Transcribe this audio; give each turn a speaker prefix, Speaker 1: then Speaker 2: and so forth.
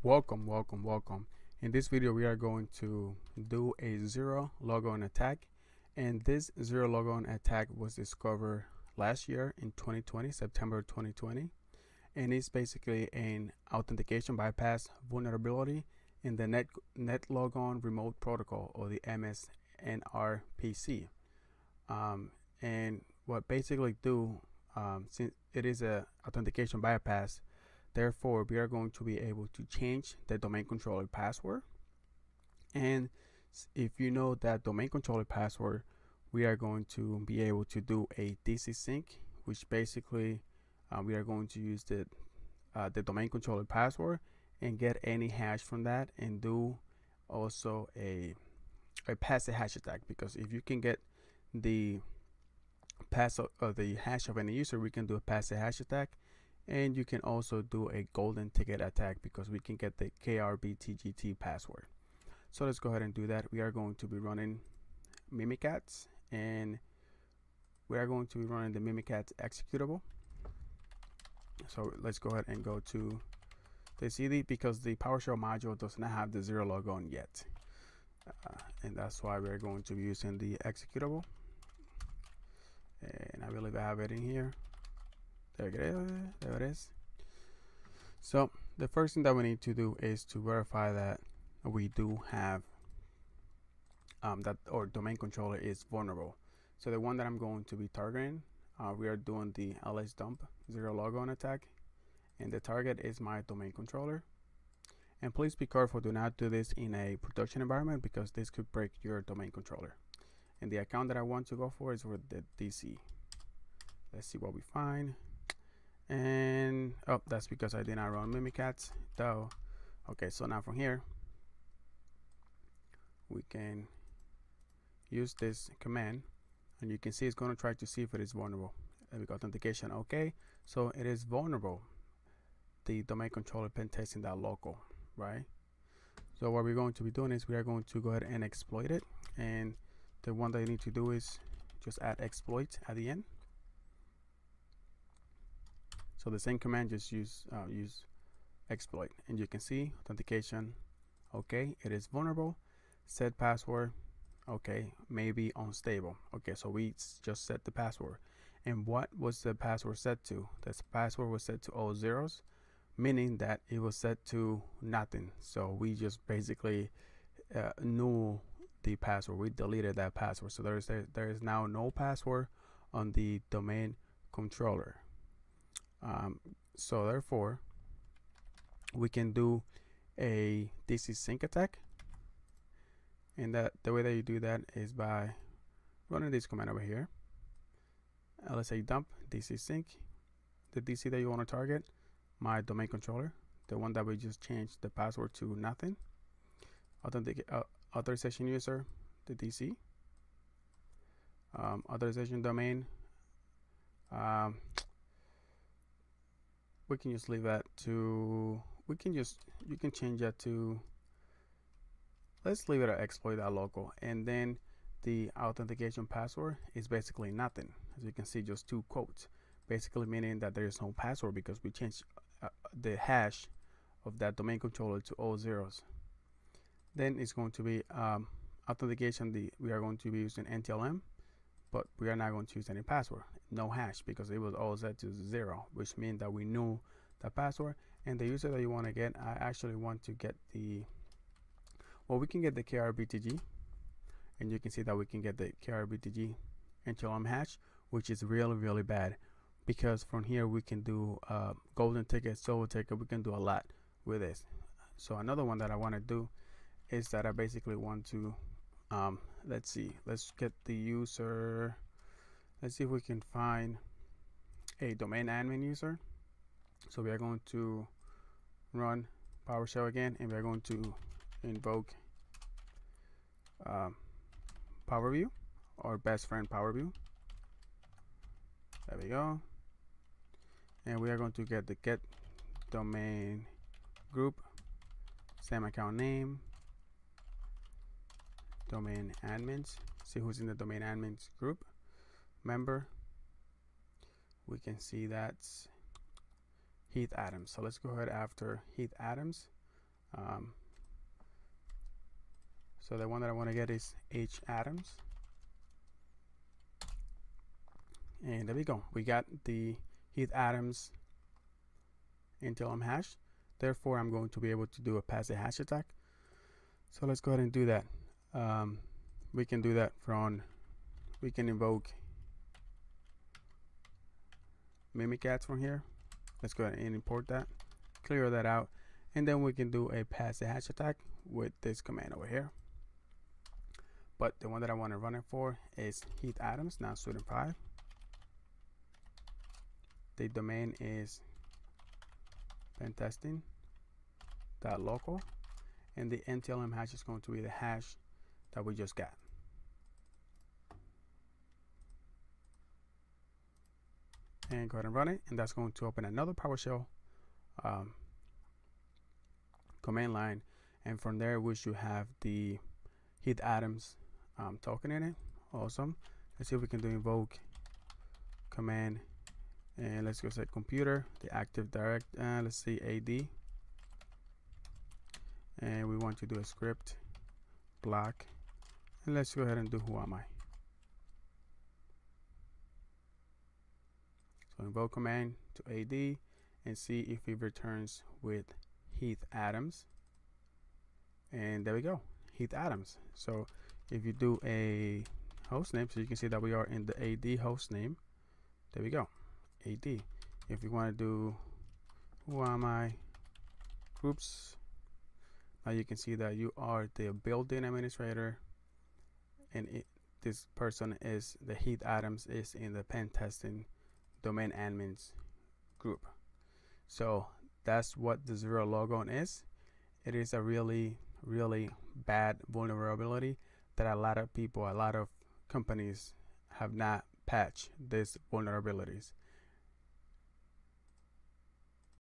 Speaker 1: Welcome. In this video, we are going to do a ZeroLogon attack, and this ZeroLogon attack was discovered last year in 2020, September 2020, and it's basically an authentication bypass vulnerability in the NetLogon remote protocol, or the MSNRPC. And what basically do, since it is a authentication bypass, therefore, we are going to be able to change the domain controller password. And if you know that domain controller password, we are going to be able to do a DC sync, which basically we are going to use the domain controller password and get any hash from that, and do also a passive hash attack. Because if you can get the the hash of any user, we can do a passive hash attack. And you can also do a golden ticket attack because we can get the KRBTGT password. So let's go ahead and do that. We are going to be running Mimikatz, and we are going to be running the Mimikatz executable. So let's go ahead and go to the CD, because the PowerShell module does not have the ZeroLogon yet. And that's why we're going to be using the executable. And I believe I have it in here. There it is. So the first thing that we need to do is to verify that we do have that our domain controller is vulnerable. So the one that I'm going to be targeting, we are doing the ls dump ZeroLogon attack, and the target is my domain controller. And please be careful, do not do this in a production environment, because this could break your domain controller. And the account that I want to go for is for the DC. Let's see what we find. And that's because I did not run Mimikatz though. Okay, so now from here we can use this command, and you can see it's going to try to see if it is vulnerable. We got authentication. Okay, so it is vulnerable. The domain controller pen testing that local, right? So what we're going to be doing is we are going to go ahead and exploit it, and the one that you need to do is just add exploit at the end. So the same command, just use exploit, and you can see authentication. Okay, it is vulnerable. Set password. Okay, maybe unstable. Okay, so we just set the password. And what was the password set to? This password was set to all zeros, meaning that it was set to nothing. So we just basically null the password. We deleted that password. So there is now no password on the domain controller. So therefore, we can do a DC sync attack, and the way that you do that is by running this command over here. Let's say dump DC sync, the DC that you want to target, my domain controller, the one that we just changed the password to nothing. Authorization user, the DC. Authorization domain. We can just leave that to, you can change that to, let's leave it at exploit.local. And then the authentication password is basically nothing. As you can see, just two quotes, basically meaning that there is no password because we changed the hash of that domain controller to all zeros. Then it's going to be authentication. We are going to be using NTLM, but we are not going to use any password, no hash, because it was all set to 0, which means that we knew the password. And the user that you want to get, I actually want to get the, well, we can get the KRBTG, and you can see that we can get the KRBTG NTLM hash, which is really bad, because from here we can do golden ticket, silver ticket, we can do a lot with this. So another one that I want to do is that I basically want to let's see, let's get the user, let's see if we can find a domain admin user. So we are going to run PowerShell again, and we are going to invoke PowerView, or best friend PowerView. There we go. And we are going to get the get domain group, same account name, domain admins, see who's in the domain admins group, member. We can see that's Heath Adams. So let's go ahead after Heath Adams. So the one that I want to get is H Adams. And there we go. We got the Heath Adams NTLM hash. Therefore, I'm going to be able to do a passive hash attack. So let's go ahead and do that. We can do that we can invoke Mimikatz from here. Let's go ahead and import that, clear that out, and then we can do a passive hash attack with this command over here. But the one that I want to run it for is Heath Adams, not student 5. The domain is pentesting.local, and the NTLM hash is going to be the hash that we just got. And go ahead and run it, and that's going to open another PowerShell command line, and from there we should have the Heath Adams token in it. Awesome. Let's see if we can do invoke command, and let's go say computer, the active direct, let's see AD, and we want to do a script block, and let's go ahead and do who am I. So invoke command to AD and see if it returns with Heath Adams, and there we go, Heath Adams. So if you do a host name, so you can see that we are in the AD host name. There we go, AD. If you want to do who am I groups, now you can see that you are the building administrator, and this person is the Heath Adams is in the pen testing domain admins group. So that's what the ZeroLogon is. It is a really bad vulnerability that a lot of people, a lot of companies have not patched these vulnerabilities.